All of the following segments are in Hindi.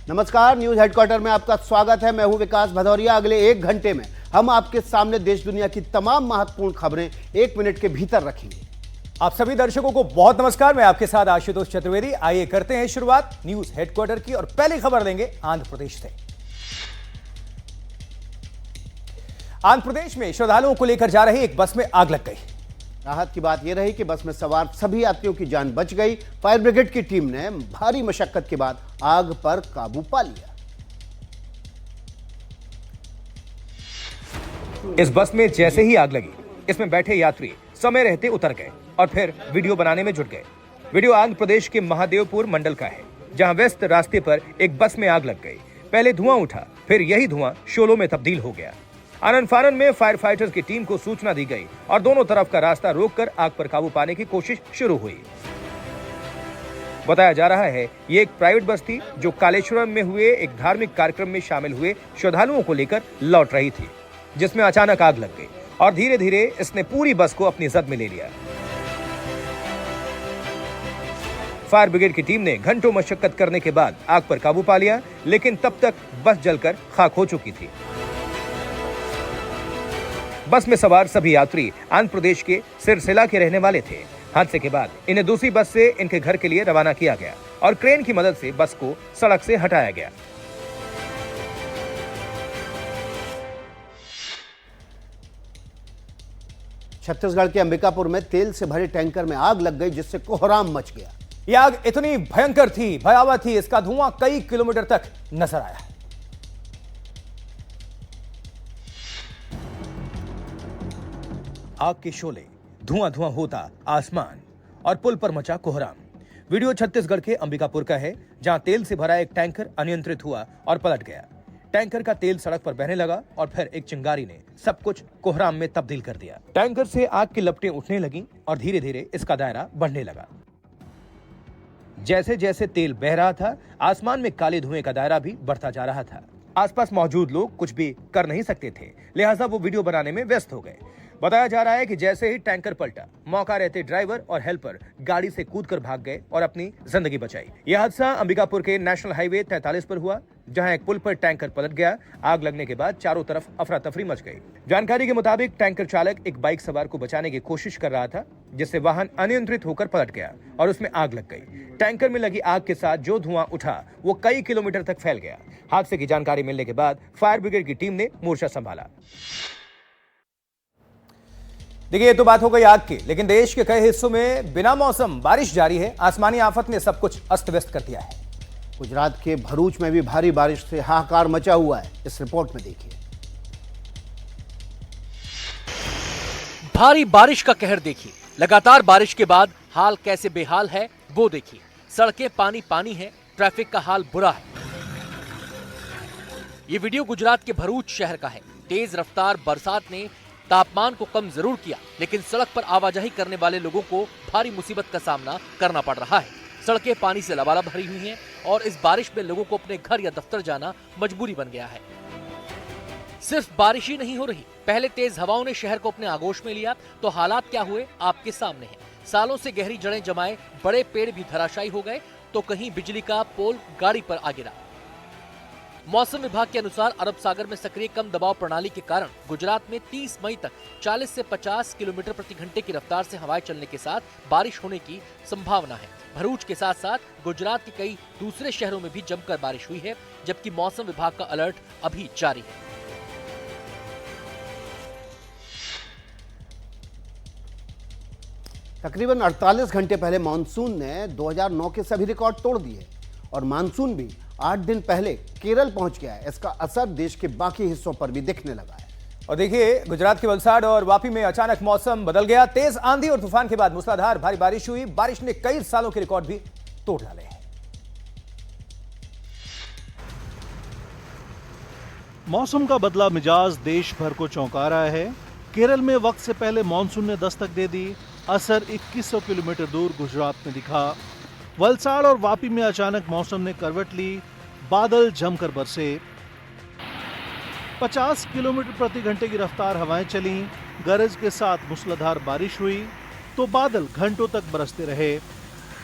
नमस्कार, न्यूज हेडक्वार्टर में आपका स्वागत है। मैं हूं विकास भदौरिया। अगले 1 घंटे में हम आपके सामने देश दुनिया की तमाम महत्वपूर्ण खबरें 1 मिनट के भीतर रखेंगे। आप सभी दर्शकों को बहुत नमस्कार। मैं आपके साथ आशुतोष चतुर्वेदी। आइए करते हैं शुरुआत न्यूज हेडक्वार्टर की और पहली खबर लेंगे आंध्र प्रदेश से। आंध्र प्रदेश में श्रद्धालुओं को लेकर जा रही एक बस में आग लग गई। राहत की बात यह रही कि बस में सवार सभी यात्रियों की जान बच गई। फायर ब्रिगेड की टीम ने भारी मशक्कत के बाद आग पर काबू पा लिया। इस बस में जैसे ही आग लगी, इसमें बैठे यात्री समय रहते उतर गए और फिर वीडियो बनाने में जुट गए। वीडियो आंध्र प्रदेश के महादेवपुर मंडल का है, जहां व्यस्त रास्ते पर एक बस में आग लग गई। पहले धुआं उठा, फिर यही धुआं शोलों में तब्दील हो गया। आनंद फानन में फायर फाइटर्स की टीम को सूचना दी गई और दोनों तरफ का रास्ता रोककर आग पर काबू पाने की कोशिश शुरू हुई। बताया जा रहा है ये एक प्राइवेट बस थी जो कालेश्वरम में हुए एक धार्मिक कार्यक्रम में शामिल हुए श्रद्धालुओं को लेकर लौट रही थी, जिसमें अचानक आग लग गई और धीरे धीरे इसने पूरी बस को अपनी जद में ले लिया। फायर ब्रिगेड की टीम ने घंटों मशक्कत करने के बाद आग पर काबू पा लिया, लेकिन तब तक बस जलकर खाक हो चुकी थी। बस में सवार सभी यात्री आंध्र प्रदेश के सिरसिला के रहने वाले थे। हादसे के बाद इन्हें दूसरी बस से इनके घर के लिए रवाना किया गया और क्रेन की मदद से बस को सड़क से हटाया गया। छत्तीसगढ़ के अंबिकापुर में तेल से भरे टैंकर में आग लग गई, जिससे कोहराम मच गया। यह आग इतनी भयंकर थी, भयावह थी, इसका धुआं कई किलोमीटर तक नजर आया। आग के शोले, धुआं धुआं होता आसमान और पुल पर मचा कोहराम। वीडियो छत्तीसगढ़ के अंबिकापुर का है, जहां तेल से भरा एक टैंकर अनियंत्रित हुआ और पलट गया। टैंकर का तेल सड़क पर बहने लगा और फिर एक चिंगारी ने सब कुछ कोहराम में तब्दील कर दिया। टैंकर से आग की लपटें उठने लगीं और धीरे धीरे इसका दायरा बढ़ने लगा। जैसे जैसे तेल बह रहा था, आसमान में काले धुएं का दायरा भी बढ़ता जा रहा था। आसपास मौजूद लोग कुछ भी कर नहीं सकते थे, लिहाजा वो वीडियो बनाने में व्यस्त हो गए। बताया जा रहा है कि जैसे ही टैंकर पलटा, मौका रहते ड्राइवर और हेल्पर गाड़ी से कूदकर भाग गए और अपनी जिंदगी बचाई। यह हादसा अंबिकापुर के नेशनल हाईवे 43 पर हुआ, जहां एक पुल पर टैंकर पलट गया। आग लगने के बाद चारों तरफ अफरा तफरी मच गई। जानकारी के मुताबिक टैंकर चालक एक बाइक सवार को बचाने की कोशिश कर रहा था, जिससे वाहन अनियंत्रित होकर पलट गया और उसमें आग लग गई। टैंकर में लगी आग के साथ जो धुआं उठा वो कई किलोमीटर तक फैल गया। हादसे की जानकारी मिलने के बाद फायर ब्रिगेड की टीम ने मोर्चा संभाला। देखिए, ये तो बात हो गई आग की, लेकिन देश के कई हिस्सों में बिना मौसम बारिश जारी है। आसमानी आफत ने सब कुछ अस्त व्यस्त कर दिया है। गुजरात के भरूच में भी भारी बारिश से हाहाकार मचा हुआ है। इस रिपोर्ट में देखिए। भारी बारिश का कहर देखिए। लगातार बारिश के बाद हाल कैसे बेहाल है वो देखिए। सड़कें पानी पानी है, ट्रैफिक का हाल बुरा है। ये वीडियो गुजरात के भरूच शहर का है। तेज रफ्तार बरसात ने तापमान को कम जरूर किया, लेकिन सड़क पर आवाजाही करने वाले लोगों को भारी मुसीबत का सामना करना पड़ रहा है। सड़कें पानी से लबालब भरी हुई हैं और इस बारिश में लोगों को अपने घर या दफ्तर जाना मजबूरी बन गया है। सिर्फ बारिश ही नहीं हो रही, पहले तेज हवाओं ने शहर को अपने आगोश में लिया तो हालात क्या हुए आपके सामने हैं। सालों से गहरी जड़ें जमाए बड़े पेड़ भी धराशायी हो गए तो कहीं बिजली का पोल गाड़ी पर आ गिरा। मौसम विभाग के अनुसार अरब सागर में सक्रिय कम दबाव प्रणाली के कारण गुजरात में 30 मई तक 40 से 50 किलोमीटर प्रति घंटे की रफ्तार से हवाएं चलने के साथ बारिश होने की संभावना है। भरूच के साथ साथ गुजरात के कई दूसरे शहरों में भी जमकर बारिश हुई है, जबकि मौसम विभाग का अलर्ट अभी जारी है। तकरीबन 48 घंटे पहले मानसून ने 2009 के सभी रिकॉर्ड तोड़ दिए और मानसून भी 8 दिन पहले केरल पहुंच गया है। इसका असर देश के बाकी हिस्सों पर भी दिखने लगा है। और देखिए, गुजरात के वलसाड़ और वापी में अचानक मौसम बदल गया। तेज आंधी और तूफान के बाद मूसलाधार भारी बारिश हुई। बारिश ने कई सालों के रिकॉर्ड भी तोड़ डाले हैं। मौसम का बदला मिजाज देश भर को चौंका रहा है। केरल में वक्त से पहले मानसून ने दस्तक दे दी। असर 2100 किलोमीटर दूर गुजरात में दिखा। वलसाड़ और वापी में अचानक मौसम ने करवट ली। बादल जमकर बरसे। 50 किलोमीटर प्रति घंटे की रफ्तार हवाएं चली। गरज के साथ मूसलाधार बारिश हुई तो बादल घंटों तक बरसते रहे।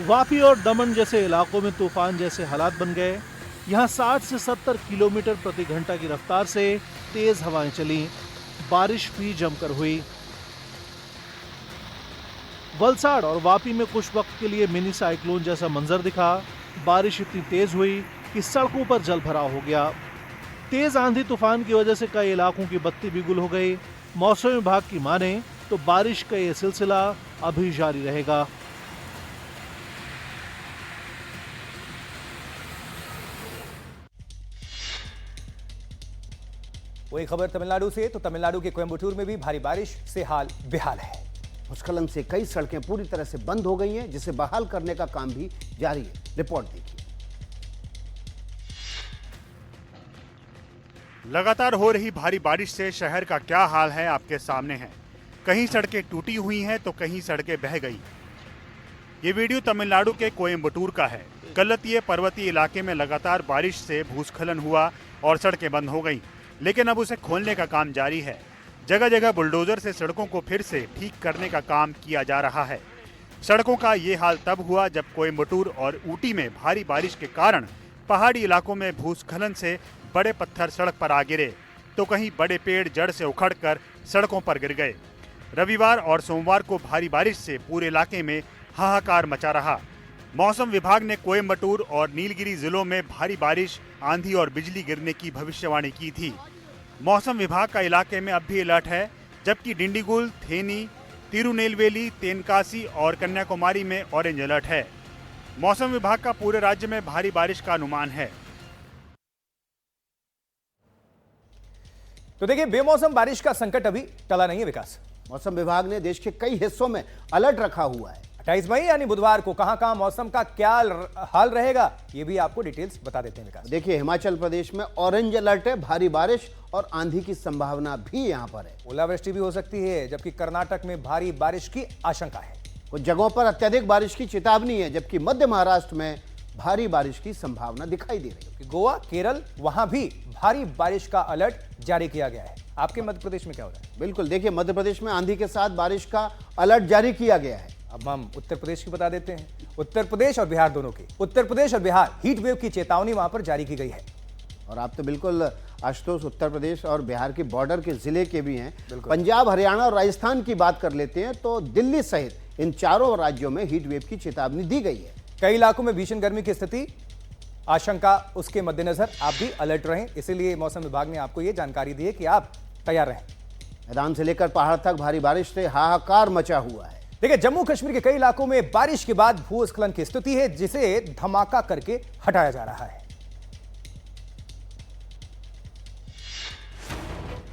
वापी और दमन जैसे इलाकों में तूफान जैसे हालात बन गए। यहाँ 60 से 70 किलोमीटर प्रति घंटा की रफ्तार से तेज हवाएं चली। बारिश भी जमकर हुई। वलसाड़ और वापी में कुछ वक्त के लिए मिनी साइक्लोन जैसा मंजर दिखा। बारिश इतनी तेज हुई कि सड़कों पर जल भराव हो गया। तेज आंधी तूफान की वजह से कई इलाकों की बत्ती भी गुल हो गई। मौसम विभाग की माने तो बारिश का ये सिलसिला अभी जारी रहेगा। वही खबर तमिलनाडु से, तो तमिलनाडु के कोयम्बटूर में भी भारी बारिश से हाल बेहाल है। भूस्खलन से कई सड़कें पूरी तरह से बंद हो गई हैं, जिसे बहाल करने का काम भी जारी है। रिपोर्ट देखिए। लगातार हो रही भारी बारिश से शहर का क्या हाल है आपके सामने है। कहीं सड़कें टूटी हुई हैं तो कहीं सड़कें बह गई। ये वीडियो तमिलनाडु के कोयम्बटूर का है। गलतीय पर्वतीय इलाके में लगातार बारिश से भूस्खलन हुआ और सड़कें बंद हो गई, लेकिन अब उसे खोलने का काम जारी है। जगह जगह बुलडोजर से सड़कों को फिर से ठीक करने का काम किया जा रहा है। सड़कों का ये हाल तब हुआ जब कोयम्बटूर और ऊटी में भारी बारिश के कारण पहाड़ी इलाकों में भूस्खलन से बड़े पत्थर सड़क पर आ गिरे, तो कहीं बड़े पेड़ जड़ से उखड़कर सड़कों पर गिर गए। रविवार और सोमवार को भारी बारिश से पूरे इलाके में हाहाकार मचा रहा। मौसम विभाग ने कोयम्बटूर और नीलगिरी जिलों में भारी बारिश, आंधी और बिजली गिरने की भविष्यवाणी की थी। मौसम विभाग का इलाके में अब भी अलर्ट है, जबकि डिंडीगुल, थेनी, तिरुनेलवेली, तेनकासी और कन्याकुमारी में ऑरेंज अलर्ट है। मौसम विभाग का पूरे राज्य में भारी बारिश का अनुमान है। तो देखिए, बेमौसम बारिश का संकट अभी टला नहीं है। विकास, मौसम विभाग ने देश के कई हिस्सों में अलर्ट रखा हुआ है। 28 मई यानी बुधवार को कहां मौसम का क्या हाल रहेगा, ये भी आपको डिटेल्स बता देते हैं। विकास, देखिए, हिमाचल प्रदेश में ऑरेंज अलर्ट है। भारी बारिश और आंधी की संभावना भी यहां पर है। ओलावृष्टि भी हो सकती है, जबकि कर्नाटक में भारी बारिश की आशंका है। कुछ जगहों पर अत्यधिक बारिश की चेतावनी है, जबकि मध्य महाराष्ट्र में भारी बारिश की संभावना दिखाई दे रही है। गोवा, केरल, वहां भी भारी बारिश का अलर्ट जारी किया गया है। आपके मध्य प्रदेश में क्या हो रहा है? बिल्कुल, देखिए, मध्य प्रदेश में आंधी के साथ बारिश का अलर्ट जारी किया गया है। अब हम उत्तर प्रदेश की बता देते हैं। उत्तर प्रदेश और बिहार दोनों की, उत्तर प्रदेश और बिहार हीट वेव की चेतावनी वहां पर जारी की गई है। और आप तो बिल्कुल आशुतोष उत्तर प्रदेश और बिहार के बॉर्डर के जिले के भी हैं। पंजाब, हरियाणा और राजस्थान की बात कर लेते हैं तो दिल्ली सहित इन चारों राज्यों में हीट वेव की चेतावनी दी गई है। कई इलाकों में भीषण गर्मी की स्थिति आशंका, उसके मद्देनजर आप भी अलर्ट रहें। इसीलिए मौसम विभाग ने आपको ये जानकारी दी है कि आप तैयार रहें। मैदान से लेकर पहाड़ तक भारी बारिश से हाहाकार मचा हुआ है। देखिए, जम्मू कश्मीर के कई इलाकों में बारिश के बाद भूस्खलन की स्थिति है, जिसे धमाका करके हटाया जा रहा है।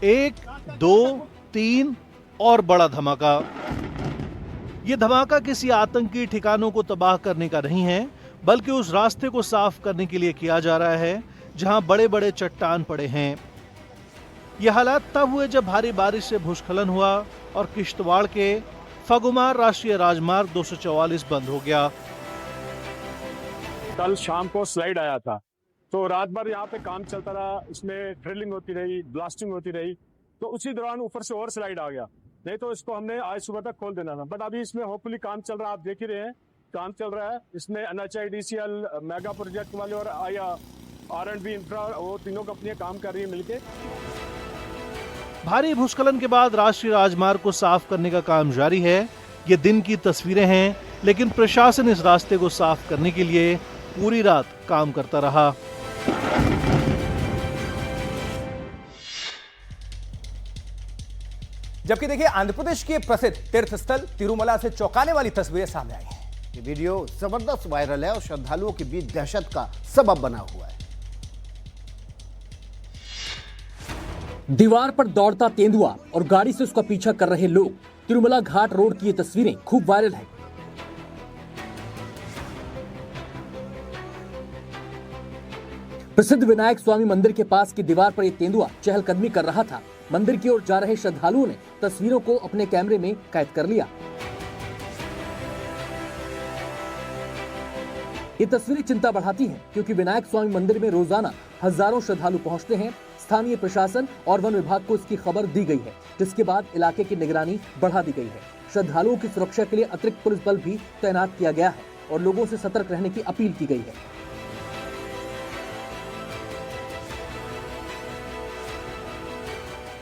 1, 2, 3 और बड़ा धमाका। यह धमाका किसी आतंकी ठिकानों को तबाह करने का नहीं है, बल्कि उस रास्ते को साफ करने के लिए किया जा रहा है जहां बड़े बड़े चट्टान पड़े हैं। यह हालात तब हुए जब भारी बारिश से भूस्खलन हुआ और किश्तवाड़ के फगुमार राष्ट्रीय राजमार्ग 244 बंद हो गया। कल शाम को स्लाइड आया था, तो रात भर यहाँ पे काम चलता रहा। इसमें ड्रिलिंग होती रही, ब्लास्टिंग होती रही, तो उसी दौरान ऊपर से और स्लाइड आ गया। नहीं तो इसको हमने आज सुबह तक खोल देना था, बट अभी इसमें होपफुली काम चल रहा है। आप देख ही रहे हैं, काम चल रहा है। इसमें NHIDCL, मेगा प्रोजेक्ट वाले और R&B इंफ्रा, वो तीनों कंपनियां काम कर रही है मिलके। भारी भूस्खलन के बाद राष्ट्रीय राजमार्ग को साफ करने का काम जारी है। ये दिन की तस्वीरें हैं, लेकिन प्रशासन इस रास्ते को साफ करने के लिए पूरी रात काम करता रहा। जबकि देखिए, आंध्र प्रदेश के प्रसिद्ध तीर्थ स्थल तिरुमला से चौंकाने वाली तस्वीरें सामने आई हैं। ये वीडियो जबरदस्त वायरल है और श्रद्धालुओं के बीच दहशत का सबब बना हुआ है। दीवार पर दौड़ता तेंदुआ और गाड़ी से उसका पीछा कर रहे लोग। तिरुमला घाट रोड की ये तस्वीरें खूब वायरल है। प्रसिद्ध विनायक स्वामी मंदिर के पास की दीवार पर ये तेंदुआ चहलकदमी कर रहा था। मंदिर की ओर जा रहे श्रद्धालुओं ने तस्वीरों को अपने कैमरे में कैद कर लिया। ये तस्वीरें चिंता बढ़ाती हैं, क्योंकि विनायक स्वामी मंदिर में रोजाना हजारों श्रद्धालु पहुंचते हैं। स्थानीय प्रशासन और वन विभाग को इसकी खबर दी गई है, जिसके बाद इलाके की निगरानी बढ़ा दी गई है। श्रद्धालुओं की सुरक्षा के लिए अतिरिक्त पुलिस बल भी तैनात किया गया है और लोगों से सतर्क रहने की अपील की गई है।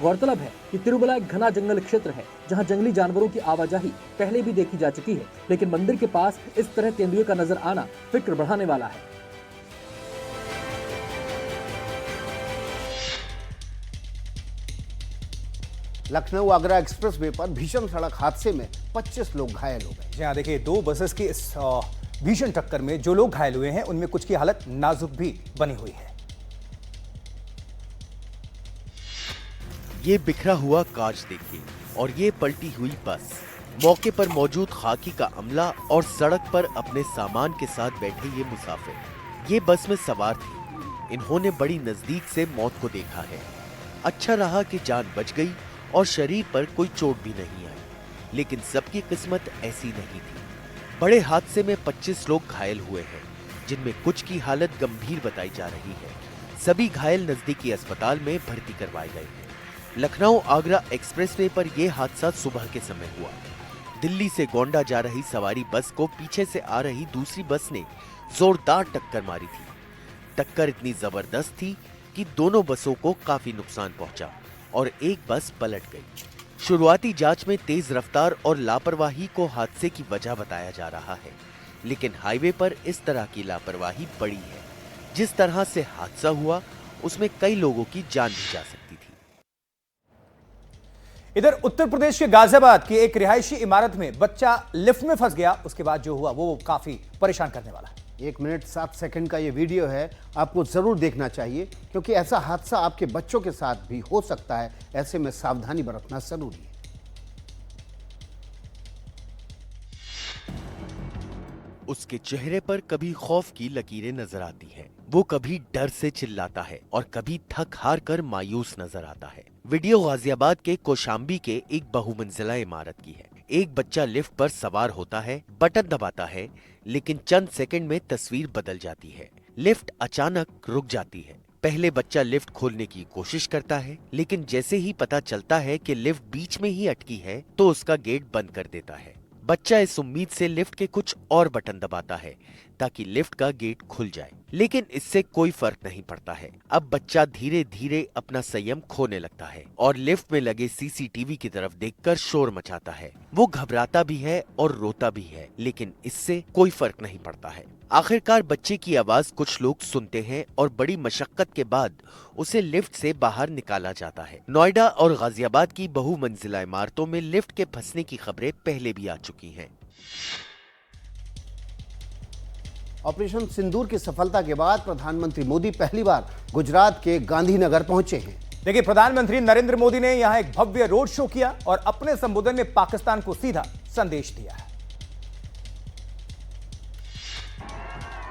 गौरतलब है कि तिरुमला एक घना जंगल क्षेत्र है जहां जंगली जानवरों की आवाजाही पहले भी देखी जा चुकी है, लेकिन मंदिर के पास इस तरह तेंदुए का नजर आना फिक्र बढ़ाने वाला है। लखनऊ आगरा एक्सप्रेसवे पर भीषण सड़क हादसे में 25 लोग घायल हो गए। जी हाँ, देखिए, दो बसेस की इस भीषण टक्कर में जो लोग घायल हुए हैं उनमें कुछ की हालत नाजुक भी बनी हुई है। ये बिखरा हुआ कांच देखिए और ये पलटी हुई बस। मौके पर मौजूद खाकी का अमला और सड़क पर अपने सामान के साथ बैठे ये मुसाफिर ये बस में सवार थे। इन्होंने बड़ी नजदीक से मौत को देखा है। अच्छा रहा कि जान बच गई और शरीर पर कोई चोट भी नहीं आई, लेकिन सबकी किस्मत ऐसी नहीं थी। बड़े हादसे में 25 लोग घायल हुए हैं, जिनमें कुछ की हालत गंभीर बताई जा रही है। सभी घायल नजदीकी अस्पताल में भर्ती करवाए गए हैं। लखनऊ आगरा एक्सप्रेसवे पर यह हादसा सुबह के समय हुआ। दिल्ली से गोंडा जा रही सवारी बस को पीछे से आ रही दूसरी बस ने जोरदार टक्कर मारी थी। टक्कर इतनी जबरदस्त थी कि दोनों बसों को काफी नुकसान पहुंचा और एक बस पलट गई। शुरुआती जांच में तेज रफ्तार और लापरवाही को हादसे की वजह बताया जा रहा है, लेकिन हाईवे पर इस तरह की लापरवाही बड़ी है। जिस तरह से हादसा हुआ उसमें कई लोगों की जान भी जा सकती थी। इधर उत्तर प्रदेश के गाजियाबाद की एक रिहायशी इमारत में बच्चा लिफ्ट में फंस गया। उसके बाद जो हुआ वो काफी परेशान करने वाला है। 1 मिनट 7 सेकंड का ये वीडियो है, आपको जरूर देखना चाहिए क्योंकि ऐसा हादसा आपके बच्चों के साथ भी हो सकता है। ऐसे में सावधानी बरतना जरूरी है। उसके चेहरे पर कभी खौफ की लकीरें नजर आती हैं। वो कभी डर से चिल्लाता है और कभी थक हार कर मायूस नजर आता है। वीडियो गाजियाबाद के कौशाम्बी के एक बहुमंजिला इमारत की है। एक बच्चा लिफ्ट पर सवार होता है, बटन दबाता है, लेकिन चंद सेकंड में तस्वीर बदल जाती है। लिफ्ट अचानक रुक जाती है। पहले बच्चा लिफ्ट खोलने की कोशिश करता है, लेकिन जैसे ही पता चलता है कि लिफ्ट बीच में ही अटकी है तो उसका गेट बंद कर देता है। बच्चा इस उम्मीद से लिफ्ट के कुछ और बटन दबाता है ताकि लिफ्ट का गेट खुल जाए, लेकिन इससे कोई फर्क नहीं पड़ता है। अब बच्चा धीरे धीरे अपना संयम खोने लगता है और लिफ्ट में लगे सीसीटीवी की तरफ देखकर शोर मचाता है। वो घबराता भी है और रोता भी है, लेकिन इससे कोई फर्क नहीं पड़ता है। आखिरकार बच्चे की आवाज कुछ लोग सुनते हैं और बड़ी मशक्कत के बाद उसे लिफ्ट से बाहर निकाला जाता है। नोएडा और गाजियाबाद की बहुमंजिला इमारतों में लिफ्ट के फंसने की खबरें पहले भी आ चुकी हैं। ऑपरेशन सिंदूर की सफलता के बाद प्रधानमंत्री मोदी पहली बार गुजरात के गांधीनगर पहुंचे हैं। देखिए, प्रधानमंत्री नरेंद्र मोदी ने यहां एक भव्य रोड शो किया और अपने संबोधन में पाकिस्तान को सीधा संदेश दिया है।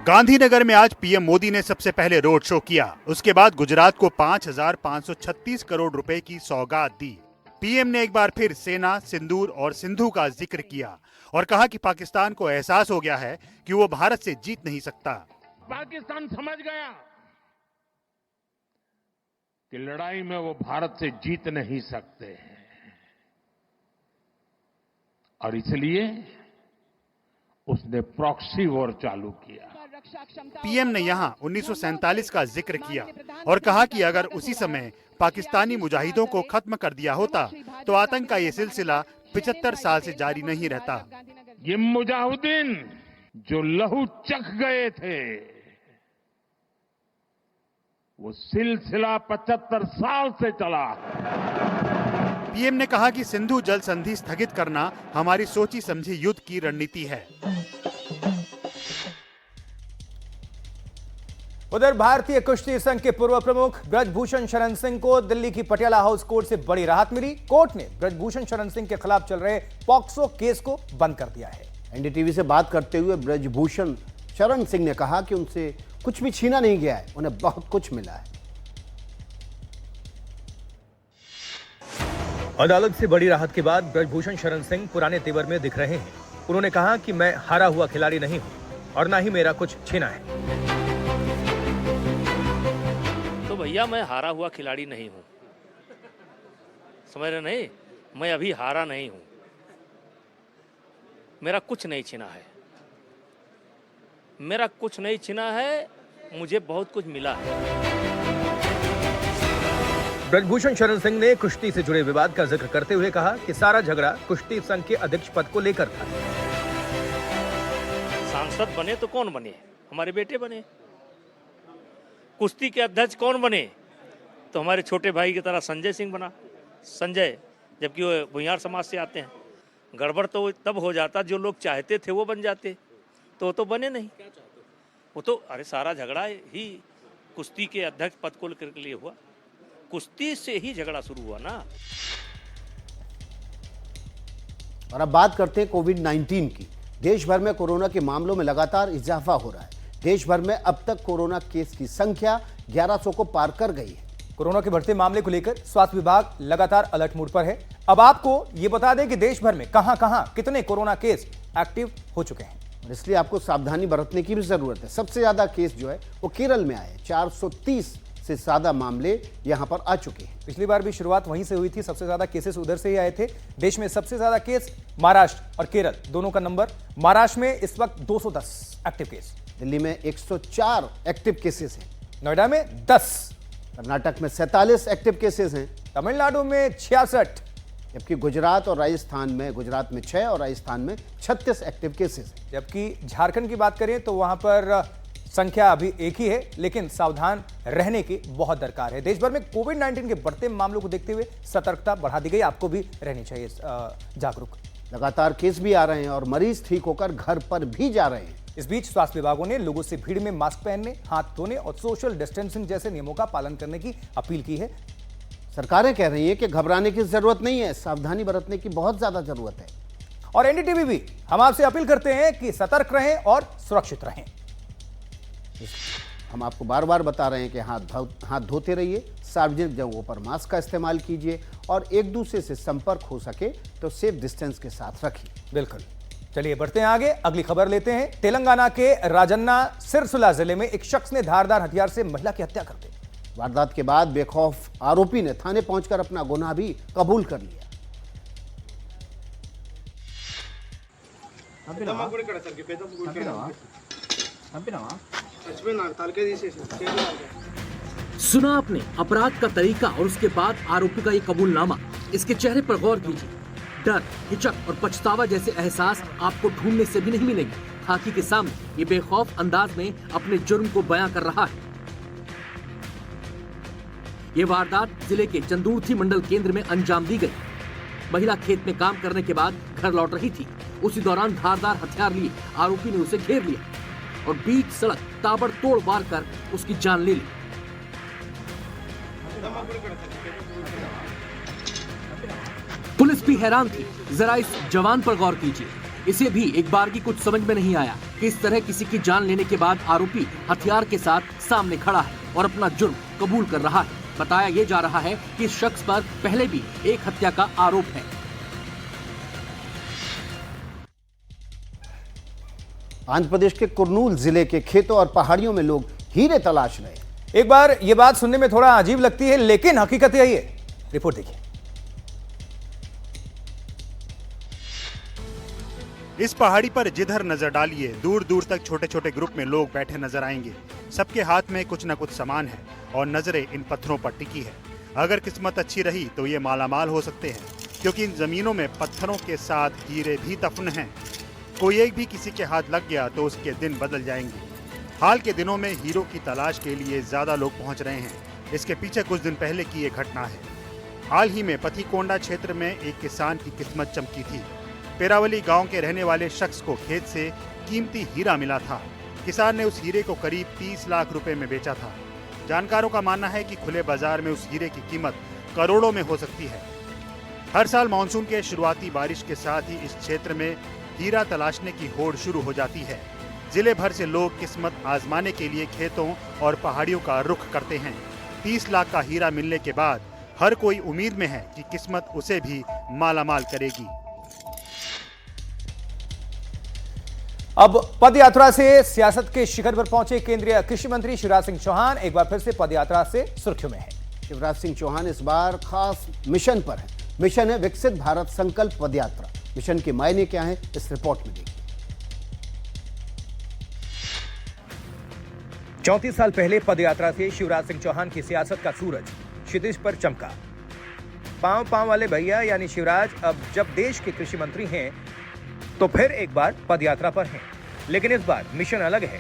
गांधीनगर में आज पीएम मोदी ने सबसे पहले रोड शो किया। उसके बाद गुजरात को 5,536 करोड़ रुपए की सौगात दी। पीएम ने एक बार फिर सेना, सिंदूर और सिंधु का जिक्र किया और कहा कि पाकिस्तान को एहसास हो गया है कि वो भारत से जीत नहीं सकता। पाकिस्तान समझ गया कि लड़ाई में वो भारत से जीत नहीं सकते हैं और इसलिए उसने प्रॉक्सी वॉर चालू किया। पीएम ने यहां 1947 का जिक्र किया और कहा कि अगर उसी समय पाकिस्तानी मुजाहिदों को खत्म कर दिया होता तो आतंक का ये सिलसिला 75 साल से जारी नहीं रहता। ये मुजाहिदीन जो लहू चख गए थे वो सिलसिला 75 साल से चला। पीएम ने कहा कि सिंधु जल संधि स्थगित करना हमारी सोची समझी युद्ध की रणनीति है। उधर भारतीय कुश्ती संघ के पूर्व प्रमुख ब्रजभूषण शरण सिंह को दिल्ली की पटियाला हाउस कोर्ट से बड़ी राहत मिली। कोर्ट ने ब्रजभूषण शरण सिंह के खिलाफ चल रहे पॉक्सो केस को बंद कर दिया है। एनडीटीवी से बात करते हुए ब्रजभूषण शरण सिंह ने कहा कि उनसे कुछ भी छीना नहीं गया है, उन्हें बहुत कुछ मिला है। अदालत से बड़ी राहत के बाद ब्रजभूषण शरण सिंह पुराने तेवर में दिख रहे हैं। उन्होंने कहा कि मैं हारा हुआ खिलाड़ी नहीं हूं और ना ही मेरा कुछ छीना है। तो भैया मैं हारा हुआ खिलाड़ी नहीं हूं, समझ रहे नहीं? मैं अभी हारा नहीं हूं, मेरा कुछ नहीं छिना है, मेरा कुछ नहीं छिना है, मुझे बहुत कुछ मिला है। ब्रजभूषण शरण सिंह ने कुश्ती से जुड़े विवाद का जिक्र करते हुए कहा कि सारा झगड़ा कुश्ती संघ के अध्यक्ष पद को लेकर था। सांसद बने तो कौन बने? हमारे बेटे बने। कुश्ती के अध्यक्ष कौन बने? तो हमारे छोटे भाई की तरह संजय सिंह बना। संजय, जबकि वो भुइयार समाज से आते हैं। गड़बड़ तो तब हो जाता जो लोग चाहते थे वो बन जाते, तो वो तो बने नहीं। वो तो अरे सारा झगड़ा ही कुश्ती के अध्यक्ष पद को लेकर के लिए हुआ। कुश्ती से ही झगड़ा शुरू हुआ ना। और अब बात करते हैं कोविड-19 की। देश भर में कोरोना के मामलों में लगातार इजाफा हो रहा है। देश भर में अब तक कोरोना केस की संख्या 1100 को पार कर गई है। कोरोना के बढ़ते मामले को लेकर स्वास्थ्य विभाग लगातार अलर्ट मोड पर है। अब आपको ये बता दें कि देश भर में कहां-कहां कितने कोरोना केस एक्टिव हो चुके हैं, और इसलिए आपको सावधानी बरतने की भी जरूरत है। सबसे ज्यादा केस जो है वो केरल में आए। 430 से ज्यादा मामले यहां पर आ चुके हैं। पिछली बार भी शुरुआत वहीं से हुई थी, सबसे ज्यादा केसेस उधर से ही आए थे। देश में सबसे ज्यादा केस महाराष्ट्र और केरल दोनों का नंबर। महाराष्ट्र में इस वक्त 210 एक्टिव केस, दिल्ली में 104 एक्टिव केसेस हैं, नोएडा में 10, कर्नाटक में 47 एक्टिव केसेस हैं, तमिलनाडु में 66, जबकि गुजरात और राजस्थान में 6 और राजस्थान में 36 एक्टिव केसेस हैं। जबकि झारखंड की बात करें तो वहां पर संख्या अभी एक ही है, लेकिन सावधान रहने की बहुत दरकार है। देश भर में कोविड-19 के बढ़ते मामलों को देखते हुए सतर्कता बढ़ा दी गई। आपको भी रहनी चाहिए जागरूक। लगातार केस भी आ रहे हैं और मरीज ठीक होकर घर पर भी जा रहे हैं। इस बीच स्वास्थ्य विभागों ने लोगों से भीड़ में मास्क पहनने, हाथ धोने और सोशल डिस्टेंसिंग जैसे नियमों का पालन करने की अपील की है। सरकारें कह रही हैं कि घबराने की जरूरत नहीं है, सावधानी बरतने की बहुत ज्यादा जरूरत है। और एनडीटीवी भी हम आपसे अपील करते हैं कि सतर्क रहें और सुरक्षित रहें। हम आपको बार बार बता रहे हैं कि हाथ धोते रहिए, सार्वजनिक जगहों पर मास्क का इस्तेमाल कीजिए और एक दूसरे से संपर्क हो सके तो सेफ डिस्टेंस के साथ रखिए। बिल्कुल। चलिए बढ़ते हैं आगे, अगली खबर लेते हैं। तेलंगाना के राजन्ना सिरसिला जिले में एक शख्स ने धारदार हथियार से महिला की हत्या कर दी। वारदात के बाद बेखौफ आरोपी ने थाने पहुंचकर अपना गुनाह भी कबूल कर लिया। सुना आपने अपराध का तरीका और उसके बाद आरोपी का ये कबूलनामा। इसके चेहरे पर गौर कीजिए। डर, हिचक और पछतावा जैसे एहसास आपको ढूंढने से भी नहीं मिलेंगे। खाकी के सामने ये बेखौफ अंदाज में अपने जुर्म को बयां कर रहा है। ये वारदात जिले के चंदूरथी मंडल केंद्र में अंजाम दी गई। महिला खेत में काम करने के बाद घर लौट रही थी। उसी दौरान धारदार हथियार लिए आरोपी ने उसे घेर लिया और बीच सड़क ताबड़तोड़ वार कर उसकी जान ले ली। पुलिस भी हैरान थी। जरा इस जवान पर गौर कीजिए। इसे भी एक बार की कुछ समझ में नहीं आया कि इस तरह किसी की जान लेने के बाद आरोपी हथियार के साथ सामने खड़ा है और अपना जुर्म कबूल कर रहा है। बताया यह जा रहा है कि इस शख्स पर पहले भी एक हत्या का आरोप है। आंध्र प्रदेश के कुर्नूल जिले के खेतों और पहाड़ियों में लोग हीरे तलाश रहे हैं। एक बार यह बात सुनने में थोड़ा अजीब लगती है, लेकिन हकीकत यही है। रिपोर्ट देखिए। इस पहाड़ी पर जिधर नजर डालिए दूर दूर तक छोटे छोटे ग्रुप में लोग बैठे नजर आएंगे। सबके हाथ में कुछ न कुछ सामान है और नजरें इन पत्थरों पर टिकी है। अगर किस्मत अच्छी रही तो ये मालामाल हो सकते हैं, क्योंकि इन जमीनों में पत्थरों के साथ हीरे भी दफन हैं। कोई एक भी किसी के हाथ लग गया तो उसके दिन बदल जाएंगे। हाल के दिनों में हीरो की तलाश के लिए ज्यादा लोग पहुंच रहे हैं। इसके पीछे कुछ दिन पहले की एक घटना है। हाल ही में पथिकोंडा क्षेत्र में एक किसान की किस्मत चमकी थी। पेरावली गांव के रहने वाले शख्स को खेत से कीमती हीरा मिला था। किसान ने उस हीरे को करीब 30 लाख रुपए में बेचा था। जानकारों का मानना है कि खुले बाजार में उस हीरे की कीमत करोड़ों में हो सकती है। हर साल मानसून के शुरुआती बारिश के साथ ही इस क्षेत्र में हीरा तलाशने की होड़ शुरू हो जाती है। जिले भर से लोग किस्मत आजमाने के लिए खेतों और पहाड़ियों का रुख करते हैं। 30 लाख का हीरा मिलने के बाद हर कोई उम्मीद में है कि किस्मत उसे भी मालामाल करेगी। अब पद यात्रा से सियासत के शिखर पर पहुंचे केंद्रीय कृषि मंत्री शिवराज सिंह चौहान एक बार फिर से पद यात्रा से सुर्खियों में है। शिवराज सिंह चौहान इस बार खास मिशन पर है। मिशन है विकसित भारत संकल्प पद यात्रा। मिशन के मायने क्या है, इस रिपोर्ट में देखिए। 34 साल पहले पद यात्रा से शिवराज सिंह चौहान की सियासत का सूरज क्षितिज पर चमका। पांव वाले भैया यानी शिवराज अब जब देश के कृषि मंत्री हैं तो फिर एक बार पदयात्रा पर हैं, लेकिन इस बार मिशन अलग है।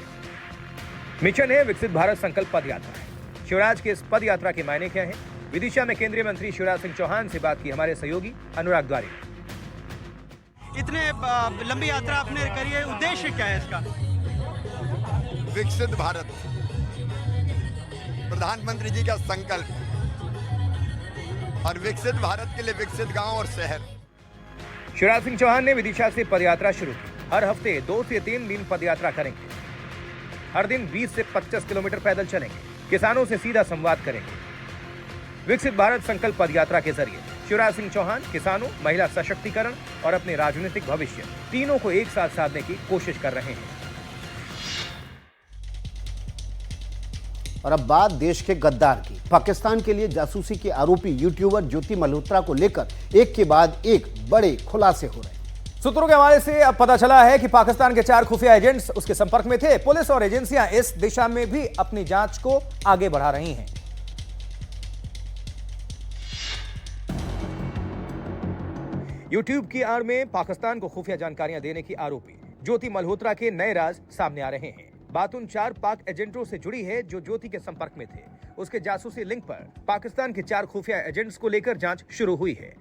मिशन है विकसित भारत संकल्प पदयात्रा। शिवराज के इस पदयात्रा के मायने क्या है? विदिशा में केंद्रीय मंत्री शिवराज सिंह चौहान से बात की हमारे सहयोगी अनुराग द्वारी। इतने लंबी यात्रा आपने करी है, उद्देश्य क्या है इसका? विकसित भारत, प्रधानमंत्री जी का संकल्प, और विकसित भारत के लिए विकसित गांव और शहर। शिवराज सिंह चौहान ने विदिशा से पदयात्रा शुरू की। हर हफ्ते 2 से 3 दिन पदयात्रा करेंगे। हर दिन 20 से 25 किलोमीटर पैदल चलेंगे। किसानों से सीधा संवाद करेंगे। विकसित भारत संकल्प पदयात्रा के जरिए शिवराज सिंह चौहान किसानों, महिला सशक्तिकरण और अपने राजनीतिक भविष्य तीनों को एक साथ साधने की कोशिश कर रहे हैं। और अब बात देश के गद्दार की। पाकिस्तान के लिए जासूसी के आरोपी यूट्यूबर ज्योति मल्होत्रा को लेकर एक के बाद एक बड़े खुलासे हो रहे हैं। सूत्रों के हवाले से अब पता चला है कि पाकिस्तान के 4 खुफिया एजेंट्स उसके संपर्क में थे। पुलिस और एजेंसियां इस दिशा में भी अपनी जांच को आगे बढ़ा रही हैं। यूट्यूब की आड़ में पाकिस्तान को खुफिया जानकारियां देने की आरोपी ज्योति मल्होत्रा के नए राज सामने आ रहे हैं। बात उन 4 पाक एजेंटों से जुड़ी है जो ज्योति के संपर्क में थे। उसके जासूसी लिंक पर पाकिस्तान के 4 खुफिया एजेंट्स को लेकर जांच शुरू हुई है।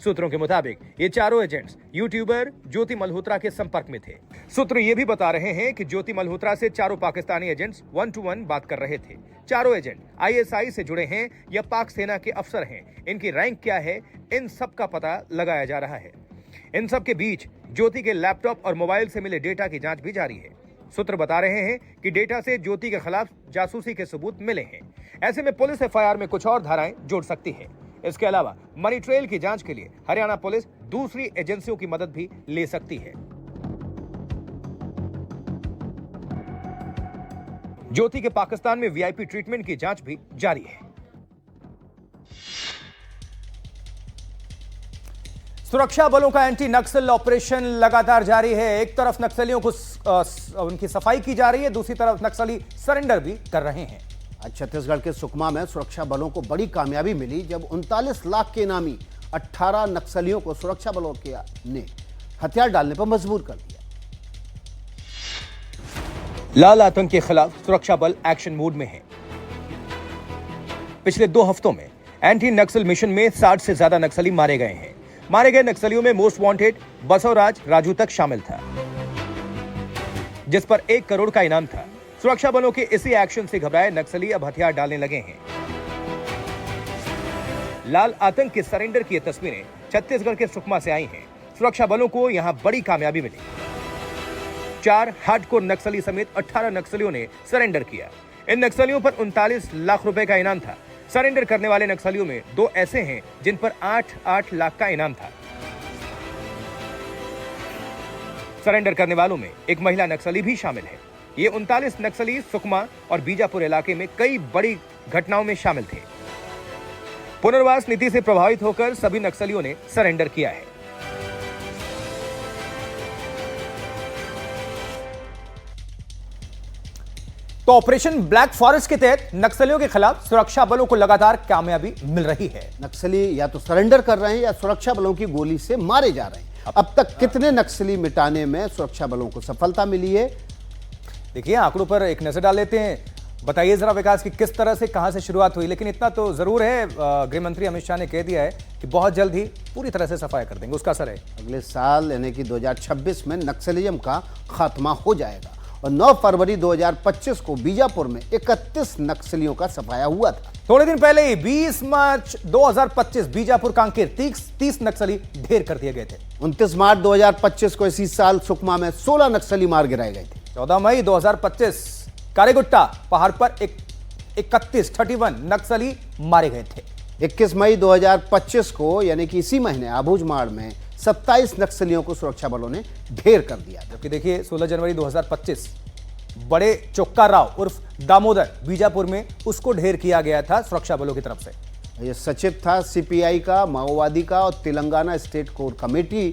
सूत्रों के मुताबिक ये चारों एजेंट्स यूट्यूबर ज्योति मल्होत्रा के संपर्क में थे। सूत्र ये भी बता रहे हैं कि ज्योति मल्होत्रा से चारों पाकिस्तानी एजेंट्स 1-to-1 बात कर रहे थे। चारों एजेंट ISI से जुड़े हैं या पाक सेना के अफसर हैं, इनकी रैंक क्या है, इन सब का पता लगाया जा रहा है। इन सब के बीच ज्योति के लैपटॉप और मोबाइल से मिले डेटा की जांच भी जारी है। सूत्र बता रहे हैं कि डेटा से ज्योति के खिलाफ जासूसी के सबूत मिले हैं। ऐसे में पुलिस FIR में कुछ और धाराएं जोड़ सकती है। इसके अलावा मनी ट्रेल की जांच के लिए हरियाणा पुलिस दूसरी एजेंसियों की मदद भी ले सकती है। ज्योति के पाकिस्तान में VIP ट्रीटमेंट की जांच भी जारी है। सुरक्षा बलों का एंटी नक्सल ऑपरेशन लगातार जारी है। एक तरफ नक्सलियों को उनकी सफाई की जा रही है, दूसरी तरफ नक्सली सरेंडर भी कर रहे हैं। आज छत्तीसगढ़ के सुकमा में सुरक्षा बलों को बड़ी कामयाबी मिली जब 39 लाख के इनामी 18 नक्सलियों को सुरक्षा बलों ने हथियार डालने पर मजबूर कर दिया। लाल आतंक के खिलाफ सुरक्षा बल एक्शन मोड में है। पिछले 2 हफ्तों में एंटी नक्सल मिशन में 60 से ज्यादा नक्सली मारे गए हैं। मारे गए नक्सलियों में मोस्ट वांटेड बसवराज राजू तक शामिल था, जिस पर 1 करोड़ का इनाम था। सुरक्षा बलों के इसी एक्शन से घबराए नक्सली अब हथियार डालने लगे हैं। लाल आतंक के सरेंडर की तस्वीरें छत्तीसगढ़ के सुकमा से आई हैं। सुरक्षा बलों को यहां बड़ी कामयाबी मिली। 4 हार्डकोर नक्सली समेत 18 नक्सलियों ने सरेंडर किया। इन नक्सलियों पर 39 लाख रुपए का इनाम था। सरेंडर करने वाले नक्सलियों में 2 ऐसे हैं जिन पर 8-8 लाख का इनाम था। सरेंडर करने वालों में एक महिला नक्सली भी शामिल है। ये 39 नक्सली सुकमा और बीजापुर इलाके में कई बड़ी घटनाओं में शामिल थे। पुनर्वास नीति से प्रभावित होकर सभी नक्सलियों ने सरेंडर किया है। तो ऑपरेशन ब्लैक फॉरेस्ट के तहत नक्सलियों के खिलाफ सुरक्षा बलों को लगातार कामयाबी मिल रही है। नक्सली या तो सरेंडर कर रहे हैं या सुरक्षा बलों की गोली से मारे जा रहे हैं। अब तक कितने नक्सली मिटाने में सुरक्षा बलों को सफलता मिली है, देखिए आंकड़ों पर एक नजर डाल लेते हैं। बताइए जरा विकास की किस तरह से कहां से शुरुआत हुई। लेकिन इतना तो जरूर है, गृह मंत्री अमित शाह ने कह दिया है कि बहुत जल्द ही पूरी तरह से सफाई कर देंगे। उसका असर है अगले साल यानी कि 2026 में नक्सलिज्म का खात्मा हो जाएगा। और 9 फरवरी 2025 को बीजापुर में 31 नक्सलियों का सफाया हुआ था। थोड़े दिन पहले ही 20 मार्च 2025 बीजापुर कांकेर 30 नक्सली ढेर कर दिए गए थे। 29 मार्च 2025 को इसी साल सुकमा में 16 नक्सली मार गिराए गए थे। 14 मई 2025 कारेगुट्टा पहाड़ पर 31 नक्सली मारे गए थे। 21 मई 2025 को यानी कि इसी महीने आबूझमाड़ में 27 नक्सलियों को सुरक्षा बलों ने ढेर कर दिया। जबकि देखिए 16 जनवरी 2025 बड़े चोक्का राव उर्फ दामोदर बीजापुर में उसको ढेर किया गया था सुरक्षा बलों की तरफ से। ये सचिव था CPI का, माओवादी का और तेलंगाना स्टेट कोर कमेटी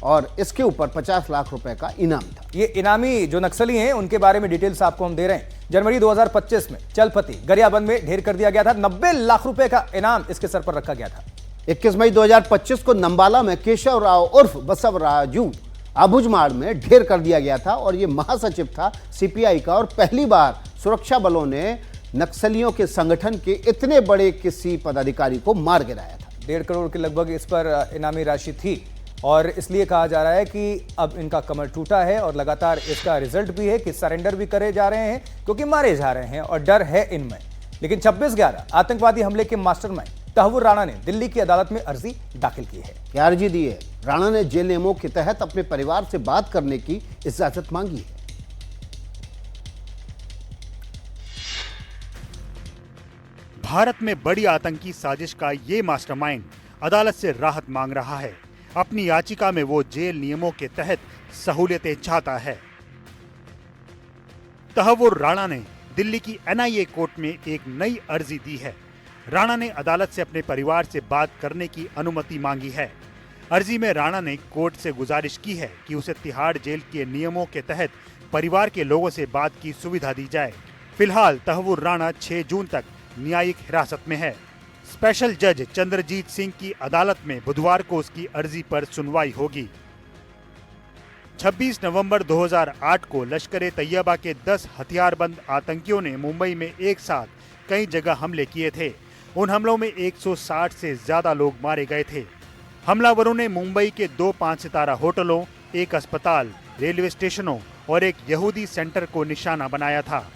और इसके ऊपर 50 लाख रुपए का इनाम था। ये इनामी जो नक्सली हैं उनके बारे में डिटेल्स आपको हम दे रहे हैं। जनवरी 2025 में चलपति गरियाबंद में ढेर कर दिया गया था। 90 लाख रुपए का इनाम इसके सर पर रखा गया था। 21 मई 2025 को नंबाला में केशव राव उर्फ बसवराजू आबुजमाड़ में ढेर कर दिया गया था और ये महासचिव था सीपीआई का, और पहली बार सुरक्षा बलों ने नक्सलियों के संगठन के इतने बड़े किसी पदाधिकारी को मार गिराया था। 1.5 करोड़ के लगभग इस पर इनामी राशि थी और इसलिए कहा जा रहा है कि अब इनका कमर टूटा है और लगातार इसका रिजल्ट भी है कि सरेंडर भी करे जा रहे हैं क्योंकि मारे जा रहे हैं और डर है इनमें। लेकिन 26/11 आतंकवादी हमले के मास्टरमाइंड तहव्वुर राणा ने दिल्ली की अदालत में अर्जी दाखिल की है। क्या अर्जी दी है? राणा ने जेल नियमों के तहत अपने परिवार से बात करने की इजाजत मांगी है। भारत में बड़ी आतंकी साजिश का ये मास्टरमाइंड अदालत से राहत मांग रहा है। अपनी याचिका में वो जेल नियमों के तहत सहूलियतें चाहता है। तहव्वुर राणा ने दिल्ली की एनआईए कोर्ट में एक नई अर्जी दी है। राणा ने अदालत से अपने परिवार से बात करने की अनुमति मांगी है। अर्जी में राणा ने कोर्ट से गुजारिश की है कि उसे तिहाड़ जेल के नियमों के तहत परिवार के लोगों से बात की सुविधा दी जाए। फिलहाल तहव्वुर राणा 6 जून तक न्यायिक हिरासत में है। स्पेशल जज चंद्रजीत सिंह की अदालत में बुधवार को उसकी अर्जी पर सुनवाई होगी। 26 नवंबर 2008 को लश्कर-ए-तैयबा के 10 हथियारबंद आतंकियों ने मुंबई में एक साथ कई जगह हमले किए थे। उन हमलों में 160 से ज्यादा लोग मारे गए थे। हमलावरों ने मुंबई के 2 5 सितारा होटलों, एक अस्पताल, रेलवे स्टेशनों और एक यहूदी सेंटर को निशाना बनाया था।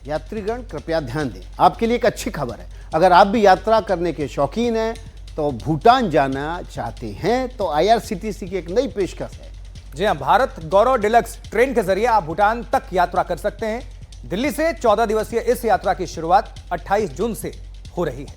यात्रीगण कृपया ध्यान दें, आपके लिए एक अच्छी खबर है। अगर आप भी यात्रा करने के शौकीन हैं तो भूटान जाना चाहते हैं तो IRCTC की एक नई पेशकश है। जी हां, भारत गौरव डिलक्स ट्रेन के जरिए आप भूटान तक यात्रा कर सकते हैं। दिल्ली से 14 दिवसीय इस यात्रा की शुरुआत 28 जून से हो रही है।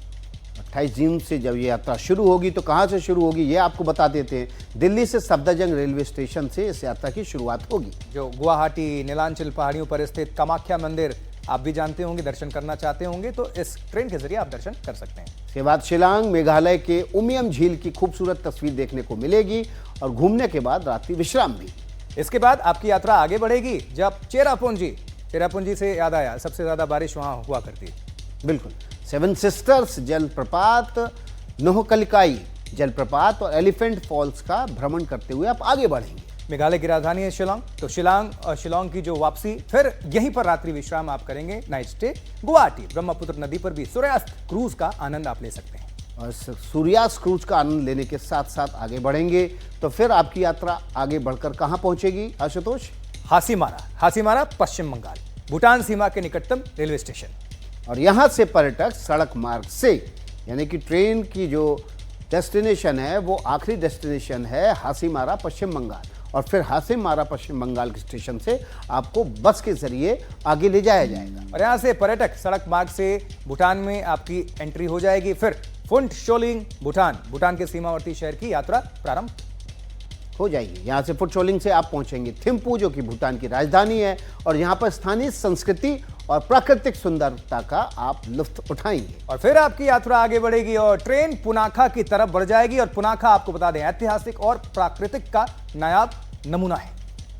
28 जून से जब ये यात्रा शुरू होगी तो कहां से शुरू होगी ये आपको बता देते हैं। दिल्ली से सफदरजंग रेलवे स्टेशन से इस यात्रा की शुरुआत होगी। जो गुवाहाटी नीलांचल पहाड़ियों पर स्थित कामाख्या मंदिर आप भी जानते होंगे, दर्शन करना चाहते होंगे तो इस ट्रेन के जरिए आप दर्शन कर सकते हैं। इसके बाद शिलांग मेघालय के उमियम झील की खूबसूरत तस्वीर देखने को मिलेगी और घूमने के बाद रात्रि विश्राम भी। इसके बाद आपकी यात्रा आगे बढ़ेगी जब चेरापूंजी से याद आया, सबसे ज्यादा बारिश वहां हुआ करती है। बिल्कुल, 7 सिस्टर्स जलप्रपात, नोहकलिकाई जलप्रपात और एलिफेंट फॉल्स का भ्रमण करते हुए आप आगे बढ़ेंगे। मेघालय की राजधानी है शिलांग, तो शिलांग की जो वापसी, फिर यहीं पर रात्रि विश्राम आप करेंगे, नाइट स्टे। गुवाहाटी ब्रह्मपुत्र नदी पर भी सूर्यास्त क्रूज का आनंद आप ले सकते हैं। और सूर्यास्त क्रूज का आनंद लेने के साथ साथ आगे बढ़ेंगे तो फिर आपकी यात्रा आगे बढ़कर कहां पहुंचेगी आशुतोष? हासीमारा पश्चिम बंगाल, भूटान सीमा के निकटतम रेलवे स्टेशन। और यहां से पर्यटक सड़क मार्ग से, यानी कि ट्रेन की जो डेस्टिनेशन है वो आखिरी डेस्टिनेशन है हासीमारा पश्चिम बंगाल, और फिर हासीमारा पश्चिम बंगाल के स्टेशन से आपको बस के जरिए आगे ले जाया जाएगा। और यहां से पर्यटक सड़क मार्ग से भूटान में आपकी एंट्री हो जाएगी। फिर फुंट शोलिंग भूटान के सीमावर्ती शहर की यात्रा प्रारंभ हो जाएगी। यहाँ से फुटशोलिंग से आप पहुंचेंगे थिम्पू, जो कि भूटान की राजधानी है, और यहाँ पर स्थानीय संस्कृति और प्राकृतिक सुंदरता का आप लुत्फ उठाएंगे। और फिर आपकी यात्रा आगे बढ़ेगी और ट्रेन पुनाखा की तरफ बढ़ जाएगी। और पुनाखा आपको बता दें ऐतिहासिक और प्राकृतिक का नायाब नमूना है।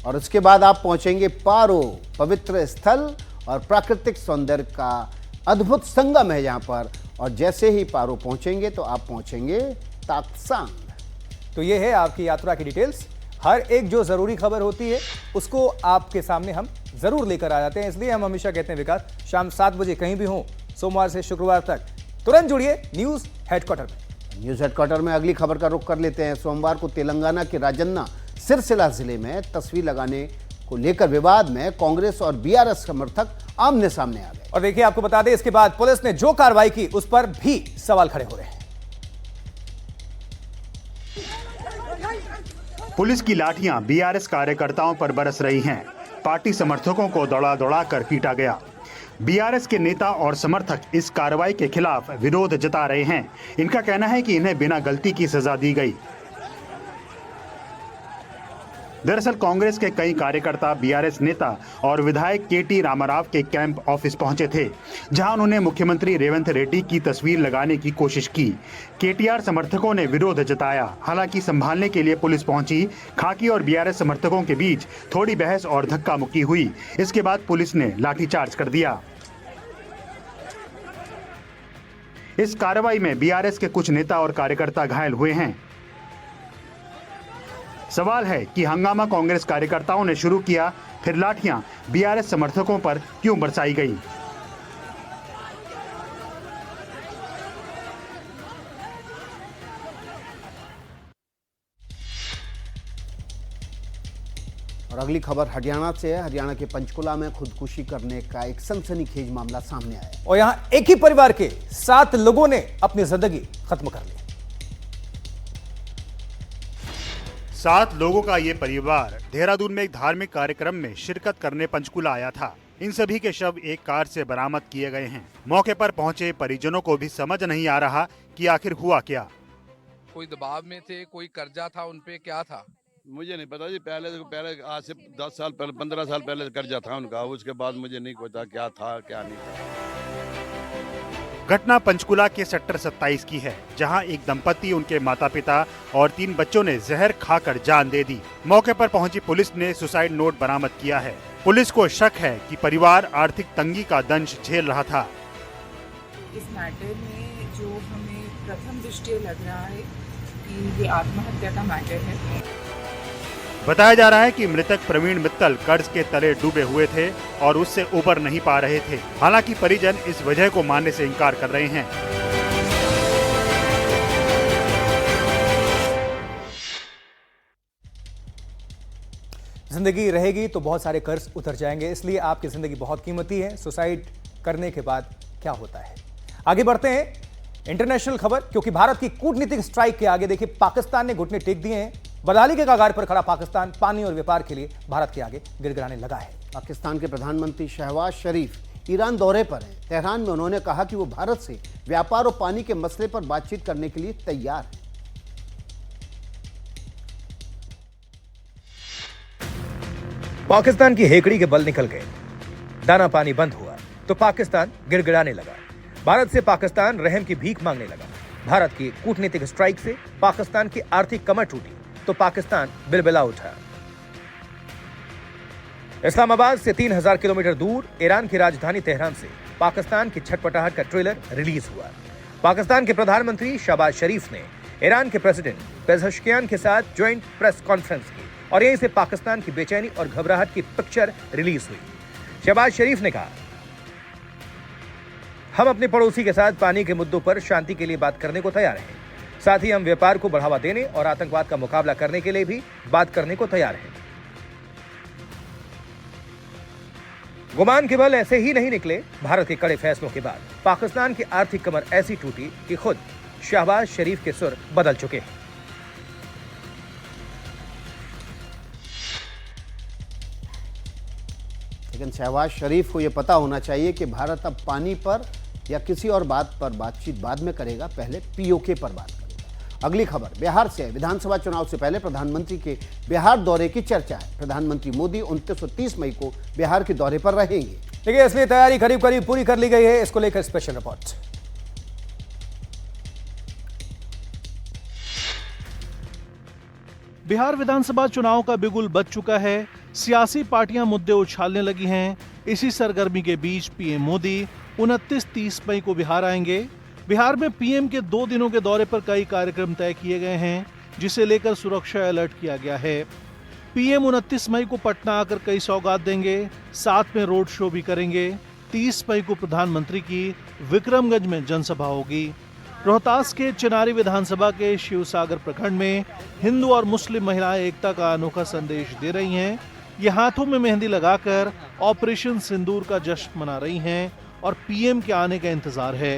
और उसके बाद आप पहुंचेंगे पारो, पवित्र स्थल और प्राकृतिक सौंदर्य का अद्भुत संगम है यहाँ पर। और जैसे ही पारो पहुंचेंगे तो आप पहुंचेंगे ताकसांग। तो ये है आपकी यात्रा की डिटेल्स। हर एक जो जरूरी खबर होती है उसको आपके सामने हम जरूर लेकर आ जाते हैं, इसलिए हम हमेशा कहते हैं विकास, शाम 7 बजे कहीं भी हो, सोमवार से शुक्रवार तक तुरंत जुड़िए न्यूज हेडक्वार्टर में। न्यूज हेडक्वार्टर में अगली खबर का रुख कर लेते हैं। सोमवार को तेलंगाना के राजन्ना सिरसिला जिले में तस्वीर लगाने को लेकर विवाद में कांग्रेस और बीआरएस समर्थक आमने सामने आ गए। और देखिए, आपको बता दें इसके बाद पुलिस ने जो कार्रवाई की उस पर भी सवाल खड़े हो रहे हैं। पुलिस की लाठियां बीआरएस कार्यकर्ताओं पर बरस रही हैं। पार्टी समर्थकों को दौड़ा कर पीटा गया। बीआरएस के नेता और समर्थक इस कार्रवाई के खिलाफ विरोध जता रहे हैं। इनका कहना है कि इन्हें बिना गलती की सजा दी गई। दरअसल कांग्रेस के कई कार्यकर्ता बीआरएस नेता और विधायक केटी रामाराव के कैंप ऑफिस पहुंचे थे, जहां उन्होंने मुख्यमंत्री रेवंत रेड्डी की तस्वीर लगाने की कोशिश की। केटीआर समर्थकों ने विरोध जताया। हालांकि संभालने के लिए पुलिस पहुंची। खाकी और बीआरएस समर्थकों के बीच थोड़ी बहस और धक्का मुक्की हुई। इसके बाद पुलिस ने लाठीचार्ज कर दिया। इस कार्रवाई में बीआरएस के कुछ नेता और कार्यकर्ता घायल हुए हैं। सवाल है कि हंगामा कांग्रेस कार्यकर्ताओं ने शुरू किया, फिर लाठियां बीआरएस समर्थकों पर क्यों बरसाई गई। और अगली खबर हरियाणा से है। हरियाणा के पंचकुला में खुदकुशी करने का एक सनसनीखेज मामला सामने आया और यहां एक ही परिवार के 7 लोगों ने अपनी जिंदगी खत्म कर ली। 7 लोगों का ये परिवार देहरादून में एक धार्मिक कार्यक्रम में शिरकत करने पंचकुला आया था। इन सभी के शव एक कार से बरामद किए गए हैं। मौके पर पहुंचे परिजनों को भी समझ नहीं आ रहा कि आखिर हुआ क्या। कोई दबाव में थे, कोई कर्जा था उन पे, क्या था मुझे नहीं पता जी। पहले आज से 10 साल पहले 15 साल पहले कर्जा था उनका, उसके बाद मुझे नहीं पता क्या था क्या नहीं था। घटना पंचकुला के सेक्टर 27 की है, जहां एक दंपति, उनके माता पिता और 3 बच्चों ने जहर खाकर जान दे दी। मौके पर पहुंची पुलिस ने सुसाइड नोट बरामद किया है। पुलिस को शक है कि परिवार आर्थिक तंगी का दंश झेल रहा था। इस मैटर में जो हमें प्रथम दृष्टया लग रहा है कि ये आत्महत्या का मैटर है। बताया जा रहा है कि मृतक प्रवीण मित्तल कर्ज के तले डूबे हुए थे और उससे उबर नहीं पा रहे थे। हालांकि परिजन इस वजह को मानने से इनकार कर रहे हैं। जिंदगी रहेगी तो बहुत सारे कर्ज उतर जाएंगे, इसलिए आपकी जिंदगी बहुत कीमती है। सुसाइड करने के बाद क्या होता है? आगे बढ़ते हैं। इंटरनेशनल खबर, क्योंकि भारत की कूटनीतिक स्ट्राइक के आगे देखिए पाकिस्तान ने घुटने टेक दिए हैं। बदहाली के कगार पर खड़ा पाकिस्तान पानी और व्यापार के लिए भारत के आगे गिड़गिड़ाने लगा है। पाकिस्तान के प्रधानमंत्री शहबाज शरीफ ईरान दौरे पर हैं। तेहरान में उन्होंने कहा कि वो भारत से व्यापार और पानी के मसले पर बातचीत करने के लिए तैयार है। पाकिस्तान की हेकड़ी के बल निकल गए, दाना पानी बंद हुआ तो पाकिस्तान गिड़गिड़ाने लगा। भारत से पाकिस्तान रहम की भीख मांगने लगा। भारत की कूटनीतिक स्ट्राइक से पाकिस्तान की आर्थिक कमर टूटी तो पाकिस्तान बिलबिला उठा। इस्लामाबाद से 3000 किलोमीटर दूर ईरान की राजधानी तेहरान से पाकिस्तान की छटपटाहट का ट्रेलर रिलीज हुआ। पाकिस्तान के प्रधानमंत्री शहबाज शरीफ ने ईरान के प्रेसिडेंट पेज़ेश्कियान के साथ ज्वाइंट प्रेस कॉन्फ्रेंस की और यहीं से पाकिस्तान की बेचैनी और घबराहट की पिक्चर रिलीज हुई। शहबाज शरीफ ने कहा, हम अपने पड़ोसी के साथ पानी के मुद्दों पर शांति के लिए बात करने को तैयार हैं। साथ ही हम व्यापार को बढ़ावा देने और आतंकवाद का मुकाबला करने के लिए भी बात करने को तैयार हैं। गुमान के बल ऐसे ही नहीं निकले। भारत के कड़े फैसलों के बाद पाकिस्तान की आर्थिक कमर ऐसी टूटी कि खुद शहबाज शरीफ के सुर बदल चुके हैं। लेकिन शहबाज शरीफ को यह पता होना चाहिए कि भारत अब पानी पर या किसी और बात पर बातचीत बाद में करेगा, पहले पीओके पर बात करेगा। अगली खबर बिहार से है। विधानसभा चुनाव से पहले प्रधानमंत्री के बिहार दौरे की चर्चा है। प्रधानमंत्री मोदी 29 और 30 मई को बिहार के दौरे पर रहेंगे। देखिए, इसलिए तैयारी करीब करीब पूरी कर ली गई है। इसको लेकर स्पेशल रिपोर्ट। बिहार विधानसभा चुनाव का बिगुल बज चुका है। सियासी पार्टियां मुद्दे उछालने लगी हैं। इसी सरगर्मी के बीच पीएम मोदी 29-30 मई को बिहार आएंगे। बिहार में पीएम के 2 दिनों के दौरे पर कई कार्यक्रम तय किए गए हैं, जिसे लेकर सुरक्षा अलर्ट किया गया है। पीएम 29 मई को पटना आकर कई सौगात देंगे, साथ में रोड शो भी करेंगे। 30 मई को प्रधानमंत्री की विक्रमगंज में जनसभा होगी। रोहतास के चिनारी विधानसभा के शिवसागर प्रखंड में हिंदू और मुस्लिम महिलाएं एकता का अनोखा संदेश दे रही हैं। ये हाथों में मेहंदी लगाकर ऑपरेशन सिंदूर का जश्न मना रही हैं और पीएम के आने का इंतजार है।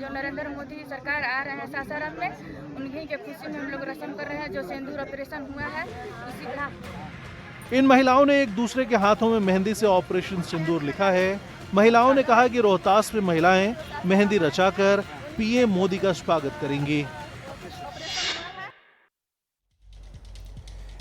जो नरेंद्र मोदी सरकार आ रहे हैं सासाराम में, उन्हीं के खुशी में हम लोग रस्म कर रहे हैं। जो सिंदूर ऑपरेशन हुआ है उसी का। इन महिलाओं ने एक दूसरे के हाथों में मेहंदी से ऑपरेशन सिंदूर लिखा है। महिलाओं ने कहा कि रोहतास में महिलाएं मेहंदी रचाकर पीएम मोदी का स्वागत करेंगी।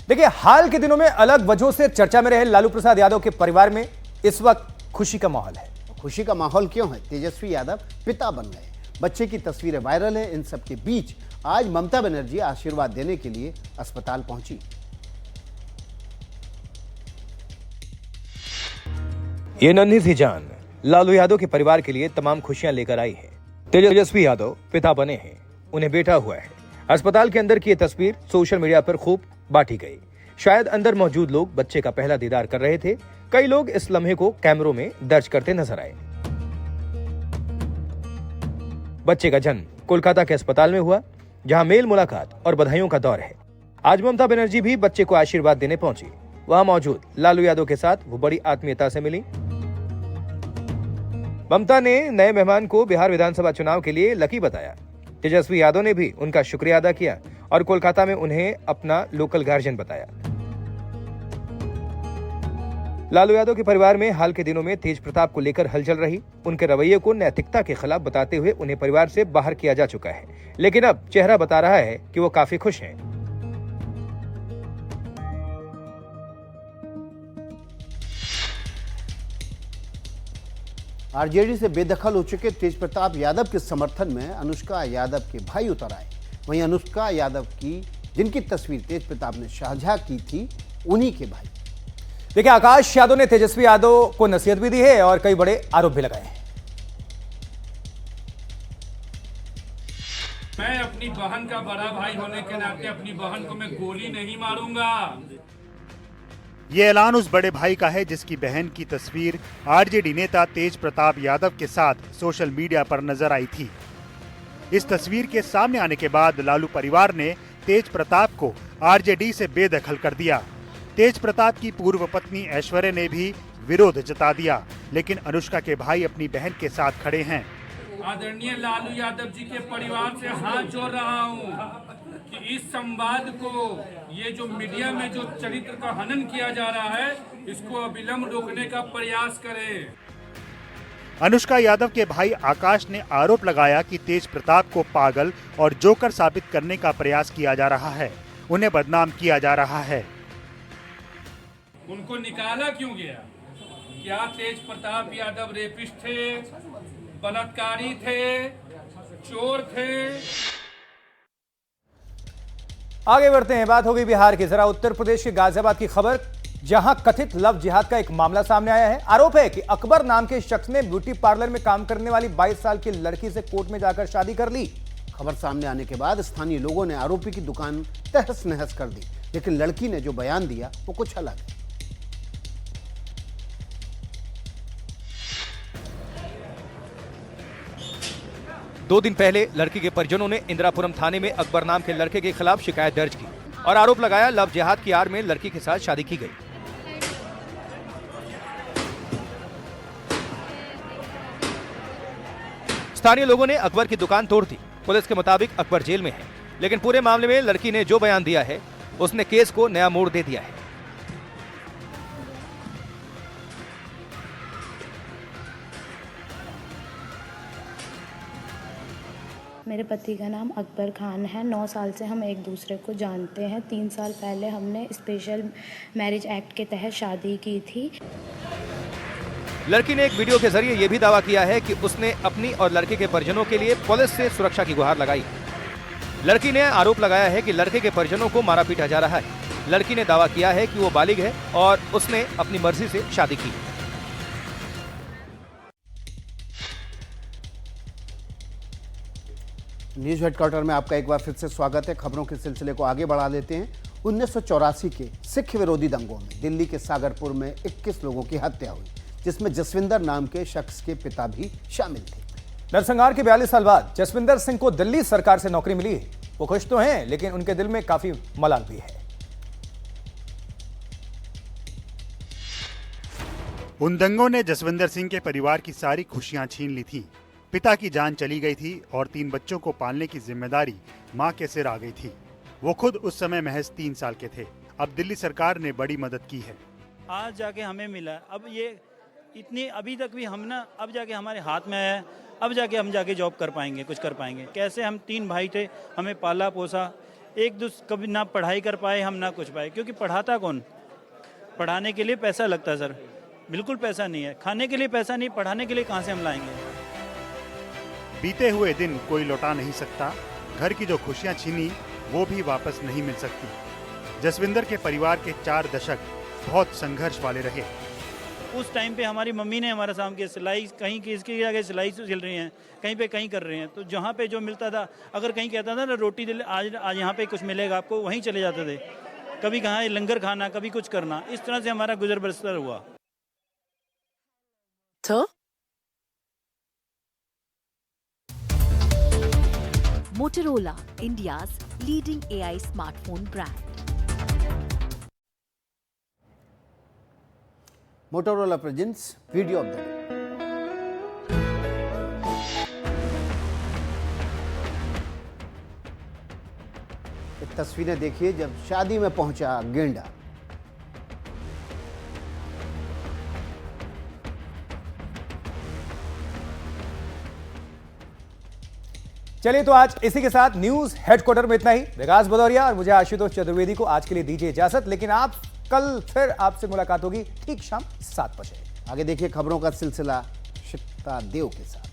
देखिए, हाल के दिनों में अलग वजहों से चर्चा में रहे लालू प्रसाद यादव के परिवार में इस वक्त खुशी का माहौल है। खुशी का माहौल क्यों है? तेजस्वी यादव पिता बन गए, बच्चे की तस्वीरें वायरल है। इन सब के बीच आज ममता बनर्जी आशीर्वाद देने के लिए अस्पताल पहुंची। ये नन्ही सी जान लालू यादव के परिवार के लिए तमाम खुशियां लेकर आई है। तेजस्वी यादव पिता बने हैं, उन्हें बेटा हुआ है। अस्पताल के अंदर की ये तस्वीर सोशल मीडिया पर खूब बांटी गई। शायद अंदर मौजूद लोग बच्चे का पहला दीदार कर रहे थे। कई लोग इस लम्हे को कैमरों में दर्ज करते नजर आए। बच्चे का जन्म कोलकाता के अस्पताल में हुआ, जहां मेल मुलाकात और बधाइयों का दौर है। आज ममता बनर्जी भी बच्चे को आशीर्वाद देने पहुंची। वहां मौजूद लालू यादव के साथ वो बड़ी आत्मीयता से मिली। ममता ने नए मेहमान को बिहार विधानसभा चुनाव के लिए लकी बताया। तेजस्वी यादव ने भी उनका शुक्रिया अदा किया और कोलकाता में उन्हें अपना लोकल गार्जियन बताया। लालू यादव के परिवार में हाल के दिनों में तेज प्रताप को लेकर हलचल रही। उनके रवैये को नैतिकता के खिलाफ बताते हुए उन्हें परिवार से बाहर किया जा चुका है, लेकिन अब चेहरा बता रहा है कि वो काफी खुश हैं। आरजेडी से बेदखल हो चुके तेज प्रताप यादव के समर्थन में अनुष्का यादव के भाई उतर आए। वहीं अनुष्का यादव की जिनकी तस्वीर तेज प्रताप ने साझा की थी, उन्हीं के भाई। देखिए, आकाश यादव ने तेजस्वी यादव को नसीहत भी दी है और कई बड़े आरोप भी लगाए हैं। मैं अपनी बहन का बड़ा भाई होने के नाते अपनी बहन को मैं गोली नहीं मारूंगा। ये ऐलान उस बड़े भाई का है जिसकी बहन की तस्वीर आरजेडी नेता तेज प्रताप यादव के साथ सोशल मीडिया पर नजर आई थी। इस तस्वीर के सामने आने के बाद लालू परिवार ने तेज प्रताप को आरजेडी से बेदखल कर दिया। तेज प्रताप की पूर्व पत्नी ऐश्वर्या ने भी विरोध जता दिया, लेकिन अनुष्का के भाई अपनी बहन के साथ खड़े हैं। आदरणीय लालू यादव जी के परिवार से हाथ जोड़ रहा हूँ कि इस संवाद को, ये जो मीडिया में जो चरित्र का हनन किया जा रहा है, इसको अविलंब रोकने का प्रयास करें। अनुष्का यादव के भाई आकाश ने आरोप लगाया कि तेज प्रताप को पागल और जोकर साबित करने का प्रयास किया जा रहा है, उन्हें बदनाम किया जा रहा है। उनको निकाला क्यों गया? क्या तेज प्रताप यादव रेपिस्ट थे, बलात्कारी थे, चोर थे? आगे बढ़ते हैं। बात होगी बिहार की। जरा उत्तर प्रदेश के गाजियाबाद की खबर, जहां कथित लव जिहाद का एक मामला सामने आया है। आरोप है कि अकबर नाम के शख्स ने ब्यूटी पार्लर में काम करने वाली 22 साल की लड़की से कोर्ट में जाकर शादी कर ली। खबर सामने आने के बाद स्थानीय लोगों ने आरोपी की दुकान तहस नहस कर दी, लेकिन लड़की ने जो बयान दिया वो कुछ अलग है। दो दिन पहले लड़की के परिजनों ने इंदिरापुरम थाने में अकबर नाम के लड़के के खिलाफ शिकायत दर्ज की और आरोप लगाया लव जिहाद की आड़ में लड़की के साथ शादी की गई। स्थानीय लोगों ने अकबर की दुकान तोड़ दी। पुलिस के मुताबिक अकबर जेल में है, लेकिन पूरे मामले में लड़की ने जो बयान दिया है उसने केस को नया मोड़ दे दिया है। मेरे पति का नाम अकबर खान है। 9 साल से हम एक दूसरे को जानते हैं। 3 साल पहले हमने स्पेशल मैरिज एक्ट के तहत शादी की थी। लड़की ने एक वीडियो के जरिए यह भी दावा किया है कि उसने अपनी और लड़के के परिजनों के लिए पुलिस से सुरक्षा की गुहार लगाई। लड़की ने आरोप लगाया है कि लड़के के परिजनों को मारा पीटा जा रहा है। लड़की ने दावा किया है कि वो बालिग है और उसने अपनी मर्जी से शादी की। न्यूज हेडक्वार्टर में आपका एक बार फिर से स्वागत है। खबरों के सिलसिले को आगे बढ़ा लेते हैं। 1984 के सिख विरोधी दंगों में दिल्ली के सागरपुर में 21 लोगों की हत्या हुई, जिसमें जसविंदर नाम के शख्स के पिता भी शामिल थे। नरसंहार के 42 साल बाद जसविंदर सिंह को दिल्ली सरकार से नौकरी मिली है। वो खुश तो हैं, लेकिन उनके दिल में काफी मलाल भी है। उन दंगों ने जसविंदर सिंह के परिवार की सारी खुशियां छीन ली थी। पिता की जान चली गई थी और 3 बच्चों को पालने की जिम्मेदारी मां के सिर आ गई थी। वो खुद उस समय महज 3 साल के थे। अब दिल्ली सरकार ने बड़ी मदद की है। आज जाके हमें मिला, अब ये इतनी अभी तक भी हम ना, अब जाके हमारे हाथ में आया, अब जाके हम जाके जॉब कर पाएंगे, कुछ कर पाएंगे। कैसे हम 3 भाई थे, हमें पाला पोसा, कभी ना पढ़ाई कर पाए हम, ना कुछ पाए, क्योंकि पढ़ाता कौन? पढ़ाने के लिए पैसा लगता है सर, बिल्कुल पैसा नहीं है। खाने के लिए पैसा नहीं, पढ़ाने के लिए कहाँ से हम लाएंगे? बीते हुए दिन कोई लौटा नहीं सकता, घर की जो खुशियां छीनी वो भी वापस नहीं मिल सकती। जसविंदर के परिवार के 4 दशक बहुत संघर्ष वाले रहे। उस टाइम पे हमारी मम्मी ने हमारा काम किया, सिलाई कहीं की इसकी जगह सिलाई सिल रही हैं, कहीं पे कहीं कर रहे हैं, तो जहाँ पे जो मिलता था, अगर कहीं कहता था ना रोटी दे, आज यहाँ पे कुछ मिलेगा आपको, वहीं चले जाते थे। कभी कहाँ लंगर खाना, कभी कुछ करना, इस तरह से हमारा गुजर बसर हुआ। तो Motorola, India's leading AI smartphone brand. Motorola presents video of the day. ये तस्वीरें देखिए जब शादी में पहुंचा गेंडा। चलिए तो आज इसी के साथ न्यूज हेडक्वार्टर में इतना ही। विकास भदौरिया और मुझे आशुतोष चतुर्वेदी को आज के लिए दीजिए इजाजत, लेकिन आप कल फिर आपसे मुलाकात होगी ठीक शाम 7 बजे। आगे देखिए खबरों का सिलसिला शिप्ता देव के साथ।